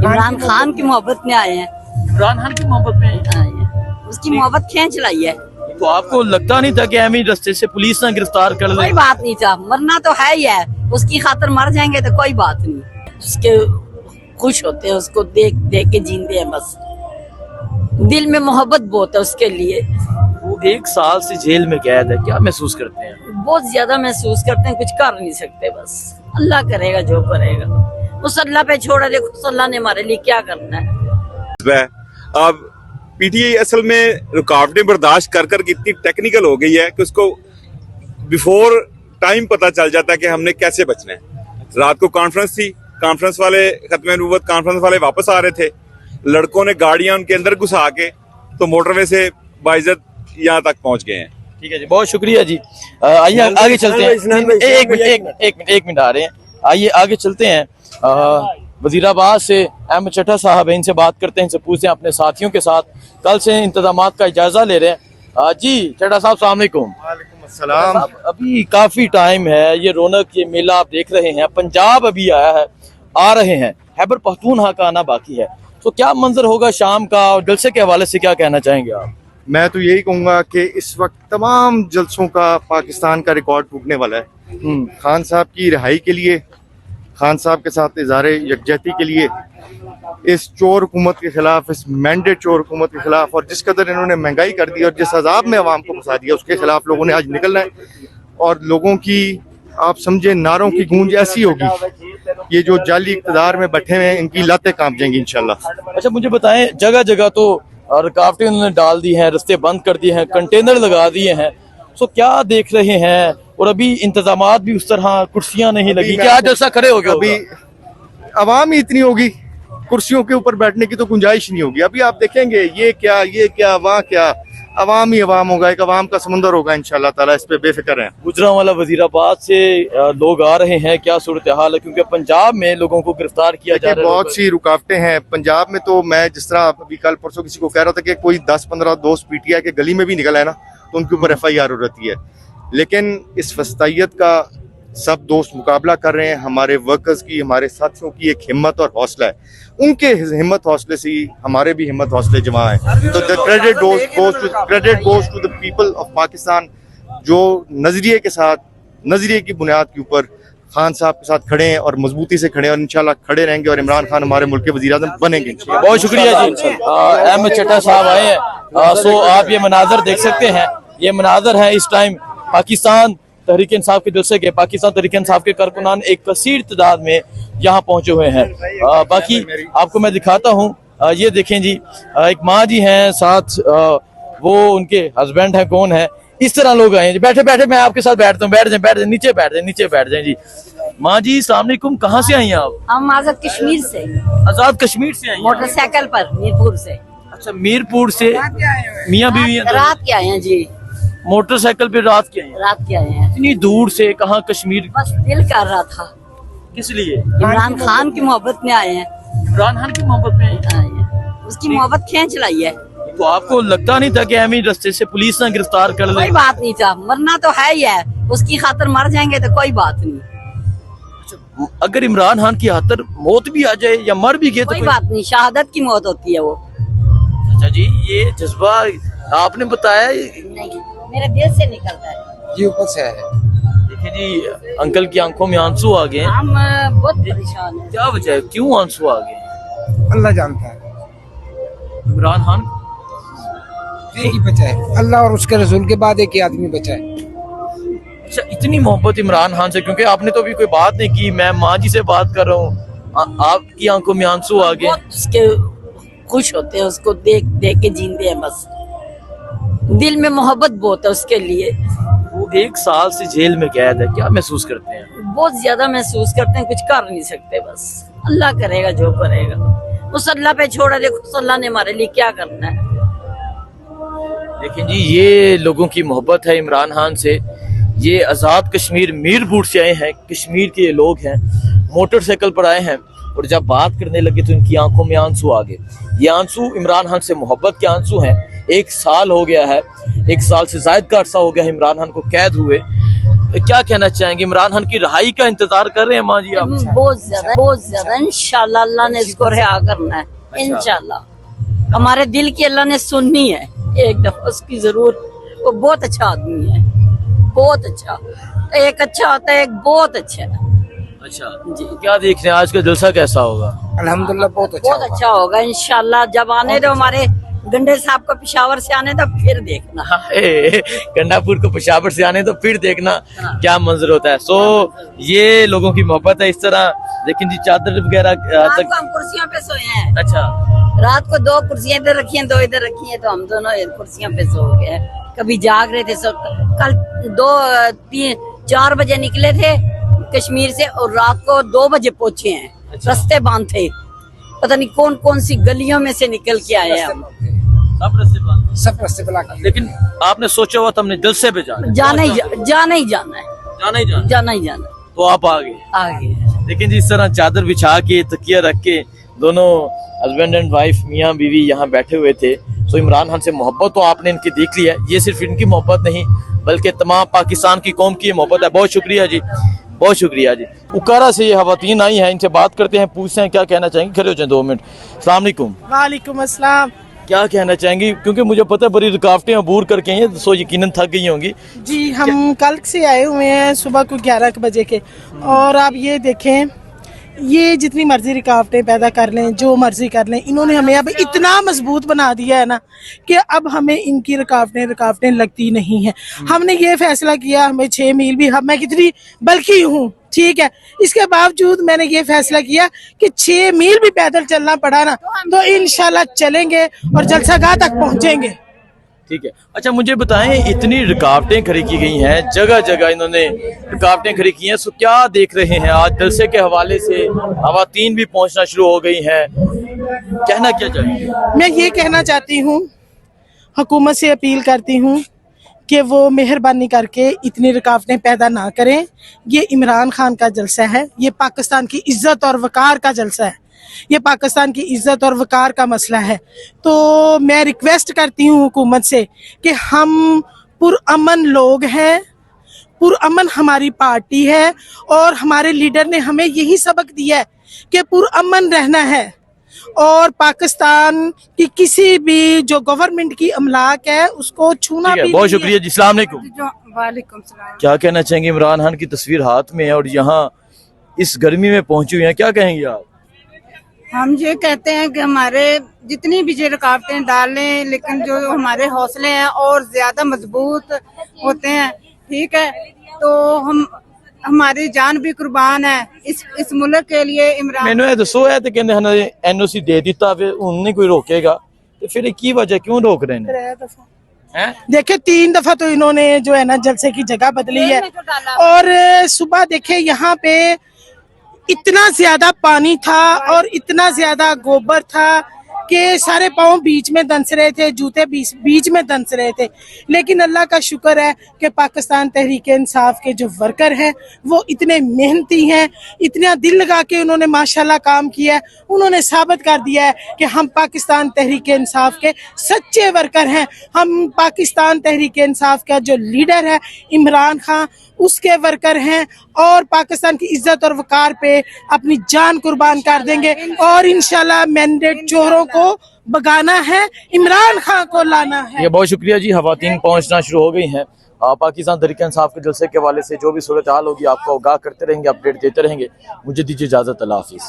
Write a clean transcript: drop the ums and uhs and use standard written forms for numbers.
इमरान खान की मोहब्बत में आए हैं। इमरान खान की मोहब्बत में आए हैं। उसकी मोहब्बत खींच लाई है। तो आपको लगता नहीं था कि एमी रास्ते से पुलिस ना गिरफ्तार कर ले? कोई बात नहीं था, मरना तो है ही है, उसकी खातर मर जाएंगे तो कोई बात नहीं। उसके खुश होते हैं, उसको देख देख के जीते हैं बस। दिल में मोहब्बत बहुत है उसके लिए। वो 1 साल से जेल में कैद है, क्या महसूस करते हैं? बहुत ज्यादा महसूस करते हैं, कुछ कर नहीं सकते, बस अल्लाह करेगा जो करेगा। उस अल्लाह पे छोड़ा, देखो उस अल्लाह ने हमारे लिए क्या करना है। अब पीटीआई असल में रुकावटें बर्दाश्त कर कर इतनी टेक्निकल हो गई है कि उसको बिफोर टाइम पता चल जाता है कि हमने कैसे बचना है। रात को कॉन्फ्रेंस थी, कॉन्फ्रेंस वाले खत्म नबूवत कॉन्फ्रेंस वाले वापस आ रहे थे, लड़कों ने गाड़ियां उनके अंदर घुसा के तो मोटरवे से बाइज्जत यहाँ तक पहुंच गए हैं। ठीक है जी, बहुत शुक्रिया जी। आइए आगे चलते हैं। एक मिनट आ रहे हैं, आइए आगे चलते हैं। वजीराबाद से अहमद चट्टा साहब है, इनसे बात करते हैं, इनसे पूछते हैं अपने साथियों के साथ कल से इंतजामात का जायजा ले रहे हैं। जी चट्टा साहब, अस्सलाम वालेकुम। अस्सलाम। अभी काफी टाइम है, ये रौनक, ये मेला आप देख रहे हैं, पंजाब अभी आया है, आ रहे हैं, खैबर पख्तूनख्वा का आना बाकी है, तो क्या मंजर होगा शाम का, और जलसे के हवाले से क्या कहना चाहेंगे आप? मैं तो यही कहूँगा कि इस वक्त तमाम जलसों का पाकिस्तान का रिकॉर्ड टूटने वाला है। खान साहब की रिहाई के लिए, खान साहब के साथ इज़हार यकजहती के लिए, इस चोर हुकूमत के खिलाफ, इस मैंडेट चोर हुकूमत के खिलाफ, और जिस कदर इन्होंने महंगाई कर दी और जिस अजाब में अवाम को फंसा दिया, उसके खिलाफ लोगों ने आज निकलना है। और लोगों की, आप समझे, नारों की गूंज ऐसी होगी, ये जो जाली इक़्तिदार में बैठे हुए हैं इनकी लातें कांप जाएंगी इंशाल्लाह। अच्छा मुझे बताएं, जगह जगह तो रुकावटें उन्होंने डाल दी हैं, रास्ते बंद कर दिए हैं, कंटेनर लगा दिए हैं, तो क्या देख रहे हैं? और अभी इंतजामात भी उस तरह, कुर्सियां नहीं लगी, क्या जैसा खड़े हो गए? अभी आवाम ही इतनी होगी, कुर्सियों के ऊपर बैठने की तो गुंजाइश नहीं होगी। अभी आप देखेंगे ये क्या वहाँ क्या, अवाम ही अवाम होगा, एक अवाम का समुंदर होगा इंशाल्लाह ताला। इस पे बेफिक्र हैं। गुजरांवाला वजीराबाद से लोग आ रहे हैं, क्या सूरत हाल है? क्योंकि पंजाब में लोगों को गिरफ्तार किया जा रहा है। बहुत सी रुकावटें हैं पंजाब में। तो मैं जिस तरह अभी कल परसों किसी को कह रहा था कि कोई 10-15 दोस्त पीटीआई के गली में भी निकल आए ना, तो उनके ऊपर FIR हो रहती है। लेकिन इस वस्तायत का सब दोस्त मुकाबला कर रहे हैं। हमारे वर्कर्स की, हमारे साथियों की एक हिम्मत और हौसला है, उनके हिम्मत हौसले से ही हमारे भी हिम्मत हौसले जमा है। तो the credit goes to the people of Pakistan, जो नजरिए के साथ, नजरिए की बुनियाद के ऊपर खान साहब के साथ खड़े हैं और मजबूती से खड़े हैं, और इंशाल्लाह खड़े रहेंगे, और इमरान खान हमारे मुल्क के वज़ीर-ए-आज़म बनेंगे। बहुत शुक्रिया जी। अहमद चट्टा साहब आए हैं। सो आप ये मनाजर देख सकते हैं, ये मनाजर है इस टाइम पाकिस्तान तहरीक इंसाफ के जलसे के। पाकिस्तान तहरीक इंसाफ के कारकुनान एक कसीर तादाद में यहाँ पहुंचे हुए हैं। बाकी आपको मैं दिखाता हूँ, ये देखें जी, एक माँ जी हैं साथ, वो उनके हस्बैंड हैं, कौन है, इस तरह लोग आए हैं। बैठे बैठे मैं आपके साथ बैठता हूँ, बैठ जाए, नीचे बैठ जाए जी। माँ जी अस्सलाम वालेकुम, कहाँ से आई हैं आप? हम आजाद कश्मीर से, आजाद कश्मीर से आई हैं? मोटरसाइकिल पर, मीरपुर से। अच्छा, मीरपुर से मियाँ बीवी रात के आए हैं जी। मोटरसाइकिल पे रात के आए हैं? रात के आए हैं। इतनी दूर से, कहाँ कश्मीर? बस दिल कर रहा था। किस लिए? इमरान खान की मोहब्बत में आए हैं। इमरान खान की मोहब्बत में आए हैं। उसकी मोहब्बत खींच लाई है। तो आपको लगता नहीं था कि एमी रास्ते से पुलिस ना गिरफ्तार कर ले? कोई बात नहीं था, मरना तो है ही है, उसकी खातर मर जाएंगे तो कोई बात नहीं। अगर इमरान खान की खातर मौत भी आ जाए या मर भी गए तो कोई बात नहीं, शहादत की मौत होती है वो। अच्छा जी, ये जज्बा आपने बताया? नहीं, मेरे दिल से निकलता है जी, ऊपर से है। देखिए जी, अंकल की आंखों में आंसू आ गए। हम बहुत परेशान हैं। क्या वजह है, क्यों आंसू आ गए? अल्लाह जानता है, इमरान खान एक ही बचा है, अल्लाह और उसके रसूल के बाद एक ही आदमी बचा है। अच्छा, इतनी मोहब्बत इमरान खान से, क्योंकि आपने तो अभी कोई बात नहीं की, मैं माँ जी से बात कर रहा हूँ, आपकी आंखों में आंसू आ गए। उसके खुश होते हैं, उसको देख देख के जीते हैं बस। दिल में मोहब्बत बहुत है उसके लिए। वो 1 साल से जेल में कैद है, क्या महसूस करते हैं? बहुत ज्यादा महसूस करते हैं, कुछ कर नहीं सकते, बस अल्लाह करेगा जो करेगा। उस अल्लाह पे छोड़ा, देखो उस अल्लाह ने हमारे लिए क्या करना है। लेकिन जी, ये लोगों की मोहब्बत है इमरान खान से। ये आज़ाद कश्मीर मीरपुर से आए हैं, कश्मीर के ये लोग हैं, मोटरसाइकिल पर आए हैं, और जब बात करने लगे तो इनकी आंखों में आंसू आ गए। ये आंसू इमरान खान से मोहब्बत के आंसू हैं। 1 साल हो गया है, 1 साल से ज़ायद का अरसा हो गया है इमरान खान को कैद हुए। क्या कहना चाहेंगे, इमरान खान की रिहाई का इंतजार कर रहे हैं माँ जी आप? बहुत ज्यादा इंशाल्लाह अल्लाह ने इसको रिहा करना है इंशाल्लाह। हमारे दिल की अल्लाह ने सुननी है एक दफा उसकी जरूर। वो बहुत अच्छा आदमी है, बहुत अच्छा। एक अच्छा होता है, एक बहुत अच्छा है। अच्छा जी, क्या देख रहे हैं आज का जलसा कैसा होगा? अल्हम्दुलिल्लाह बहुत अच्छा होगा इंशाल्लाह। जब आने दो हमारे गंडे साहब को पेशावर से आने तो फिर देखना। गंडापुर को पेशावर से आने तो फिर देखना क्या मंजर होता है। सो ये लोगों की मोहब्बत है इस तरह। लेकिन जी चादर वगैरह रात को हम कुर्सियों पे सोए हैं। अच्छा, रात को 2 कुर्सियां इधर रखी हैं, 2 इधर रखी हैं, तो हम दोनों कुर्सियों पे सो गए। कभी जाग रहे थे, कल 2-3-4 बजे निकले थे कश्मीर से और रात को 2 बजे पहुंचे हैं। अच्छा। रास्ते बंद थे, पता नहीं कौन कौन सी गलियों में से निकल के आए हैं हम। सब रस्ते बंद, सब रास्ते ब्लॉक किए। लेकिन आपने सोचा हुआ था हमने जलसे पे जाना है, जाना ही जाना है, जाना ही जाना, जाना ही जाना तो आप आ गए। आगे। लेकिन जिस तरह चादर बिछा के तकिया रख के दोनों हस्बैंड एंड वाइफ मियाँ बीवी यहाँ बैठे हुए थे। सो इमरान खान से मोहब्बत तो आपने इनकी देख ली है, ये सिर्फ इनकी मोहब्बत नहीं बल्कि तमाम पाकिस्तान की कौम की मोहब्बत है। बहुत शुक्रिया जी, बहुत शुक्रिया जी। उकारा से ये खवातीन आई हैं, इनसे बात करते हैं, पूछते हैं क्या कहना चाहेंगे। खड़े हो जाए 2 मिनट। अस्सलाम वालेकुम। वालेकुम अस्सलाम। क्या कहना चाहेंगी, क्योंकि मुझे पता है बड़ी रुकावटें अबूर करके हैं, सो यकीनन थक गई होंगी। जी हम कल से आए हुए हैं सुबह को 11 बजे के, और आप ये देखें ये जितनी मर्जी रुकावटें पैदा कर लें, जो मर्जी कर लें, इन्होंने हमें अब इतना मजबूत बना दिया है ना कि अब हमें इनकी रुकावटें लगती नहीं हैं। हमने ये फैसला किया, हमें 6 मील भी, मैं कितनी बल्कि हूँ ठीक है, इसके बावजूद मैंने ये फैसला किया कि 6 मील भी पैदल चलना पड़ा ना तो इंशाल्लाह चलेंगे और जलसागाह तक पहुँचेंगे। ठीक है, अच्छा मुझे बताएं, इतनी रुकावटें खड़ी की गई हैं, जगह जगह इन्होंने रुकावटें खड़ी की हैं, सो क्या देख रहे हैं आज जलसे के हवाले से? खवातीन भी पहुंचना शुरू हो गई हैं, कहना क्या चाहिए? मैं ये कहना चाहती हूँ, हुकूमत से अपील करती हूँ कि वो मेहरबानी करके इतनी रुकावटें पैदा ना करें। ये इमरान खान का जलसा है, ये पाकिस्तान की इज्जत और वकार का जलसा है, ये पाकिस्तान की इज्जत और वकार का मसला है। तो मैं रिक्वेस्ट करती हूँ हुकूमत से कि हम पुरअमन लोग हैं, पुरअमन हमारी पार्टी है और हमारे लीडर ने हमें यही सबक दिया है कि पुरअमन रहना है और पाकिस्तान की किसी भी जो गवर्नमेंट की अमलाक है उसको छूना भी बहुत शुक्रिया जी। अस्सलाम वालेकुम। वालेकुम सलाम। क्या कहना चाहेंगे, इमरान खान की तस्वीर हाथ में है और यहाँ इस गर्मी में पहुंची हुई है, क्या कहेंगे आप? हम ये कहते हैं कि हमारे जितनी भी ये रुकावटें डालें, लेकिन जो हमारे हौसले हैं और ज्यादा मजबूत होते हैं, ठीक है, तो हम हमारी जान भी कुर्बान है इस मुल्क के लिए। इमरान मैंने ये दसो है तो कहते हैं एनओसी दे दिता, फिर उन्हें कोई रोकेगा तो फिर की वजह क्यों रोक रहे हैं? देखिए 3 दफा तो इन्होंने जो है ना जलसे की जगह बदली है, और सुबह देखे यहाँ पे इतना ज्यादा पानी था और इतना ज्यादा गोबर था कि सारे पाँव बीच में दंस रहे थे, जूते बीच में दंस रहे थे। लेकिन अल्लाह का शुक्र है कि पाकिस्तान तहरीक इंसाफ के जो वर्कर हैं वो इतने मेहनती हैं, इतना दिल लगा के उन्होंने माशाल्लाह काम किया है। उन्होंने साबित कर दिया है कि हम पाकिस्तान तहरीक इंसाफ के सच्चे वर्कर हैं। हम पाकिस्तान तहरीक इंसाफ का जो लीडर है इमरान खान, उसके वर्कर हैं और पाकिस्तान की इज्जत और वकार पे अपनी जान कुर्बान कर देंगे और इंशाल्लाह मैंडेट चोरों को भगाना है, इमरान खान को लाना है। ये बहुत शुक्रिया जी। खवातीन पहुंचना शुरू हो गई हैं। पाकिस्तान तहरीक इंसाफ के जलसे के हवाले से जो भी सूरत हाल होगी आपको आगाह करते रहेंगे, अपडेट देते रहेंगे। मुझे दीजिए इजाजत, अल्लाह हाफिज।